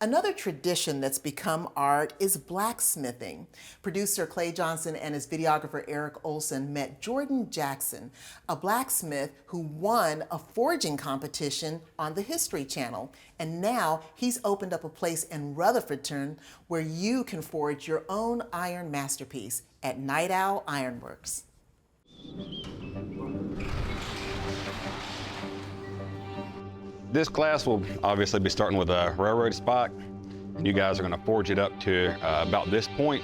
Another tradition that's become art is blacksmithing. Producer Clay Johnson and his videographer Eric Olson met Jordan Jackson, a blacksmith who won a forging competition on the History Channel. And now he's opened up a place in Rutherfordton where you can forge your own iron masterpiece at Night Owl Ironworks. This class will obviously be starting with a railroad spike, and you guys are going to forge it up to about this point.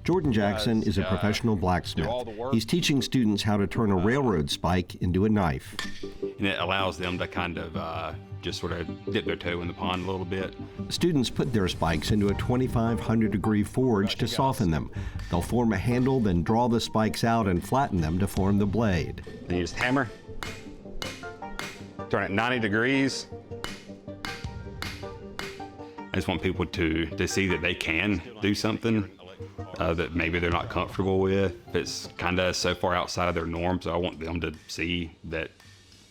Jordan Jackson is a professional blacksmith. He's teaching students how to turn a railroad spike into a knife. And it allows them to kind of just sort of dip their toe in the pond a little bit. Students put their spikes into a 2,500-degree forge to soften them. They'll form a handle, then draw the spikes out and flatten them to form the blade. Then you just hammer. Turn it 90 degrees. I just want people to see that they can do something that maybe they're not comfortable with. It's kind of so far outside of their norm, so I want them to see that,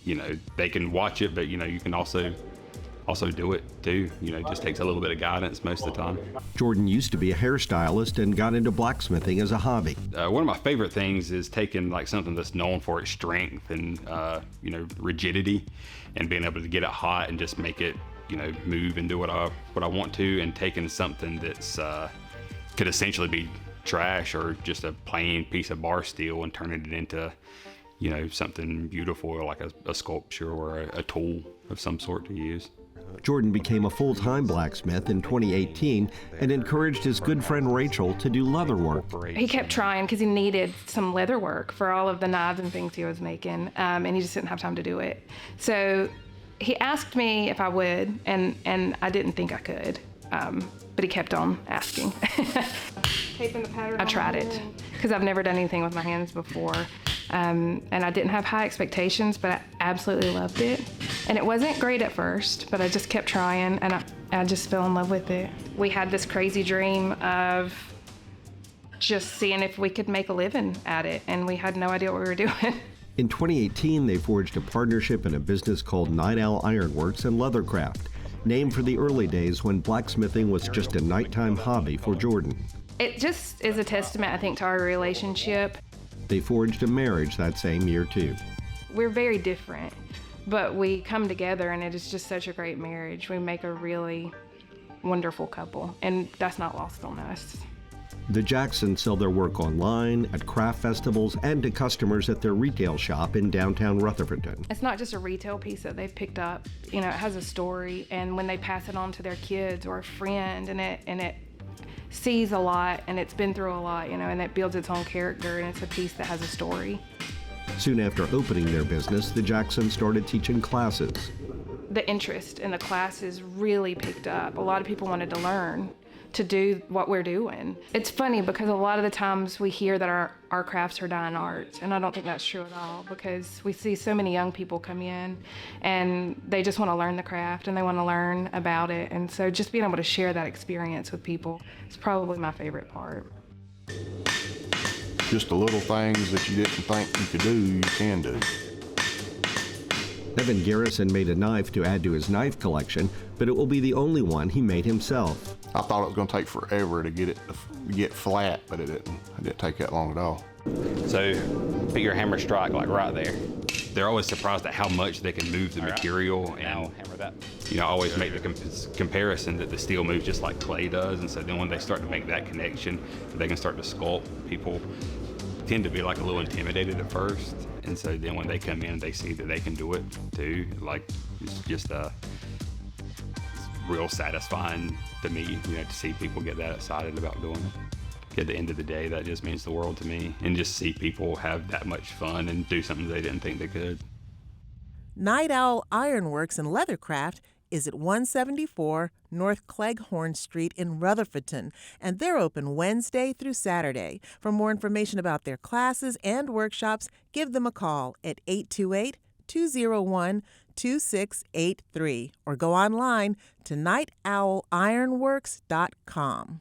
you know, they can watch it, but, you know, you can also do it too. You know, it just takes a little bit of guidance most of the time. Jordan used to be a hairstylist and got into blacksmithing as a hobby. One of my favorite things is taking like something that's known for its strength and you know, rigidity, and being able to get it hot and just make it, you know, move and do what I want to, and taking something that's could essentially be trash or just a plain piece of bar steel and turning it into, you know, something beautiful, like a sculpture or a tool of some sort to use. Jordan became a full-time blacksmith in 2018 and encouraged his good friend Rachel to do leather work. He kept trying because he needed some leather work for all of the knives and things he was making, and he just didn't have time to do it. So he asked me if I would, and I didn't think I could, but he kept on asking. Taping the pattern. I tried it because I've never done anything with my hands before. And I didn't have high expectations, but I absolutely loved it. And it wasn't great at first, but I just kept trying, and I just fell in love with it. We had this crazy dream of just seeing if we could make a living at it, and we had no idea what we were doing. In 2018, they forged a partnership in a business called Night Owl Ironworks and Leathercraft, named for the early days when blacksmithing was just a nighttime hobby for Jordan. It just is a testament, I think, to our relationship. They forged a marriage that same year, too. We're very different, but we come together, and it is just such a great marriage. We make a really wonderful couple, and that's not lost on us. The Jacksons sell their work online, at craft festivals, and to customers at their retail shop in downtown Rutherfordton. It's not just a retail piece that they've picked up. You know, it has a story, and when they pass it on to their kids or a friend, and it sees a lot, and it's been through a lot, you know, and it builds its own character, and it's a piece that has a story. Soon after opening their business, the Jacksons started teaching classes. The interest in the classes really picked up. A lot of people wanted to learn to do what we're doing. It's funny because a lot of the times we hear that our crafts are dying arts, and I don't think that's true at all, because we see so many young people come in and they just want to learn the craft and they want to learn about it, and so just being able to share that experience with people is probably my favorite part. Just the little things that you didn't think you could do, you can do. Evan Garrison made a knife to add to his knife collection, but it will be the only one he made himself. I thought it was going to take forever to get it to get flat, but it didn't take that long at all. So put your hammer strike like right there. They're always surprised at how much they can move the material, and hammer that. You know, I always make the comparison that the steel moves just like clay does, and so then when they start to make that connection, they can start to sculpt. People tend to be like a little intimidated at first, and so then when they come in, they see that they can do it too. Like, it's just real satisfying to me, you know, to see people get that excited about doing it. At the end of the day, that just means the world to me, and just see people have that much fun and do something they didn't think they could. Night Owl Ironworks and Leathercraft is at 174 North Cleghorn Street in Rutherfordton, and they're open Wednesday through Saturday. For more information about their classes and workshops, give them a call at 828-201-2683 or go online to nightowlironworks.com.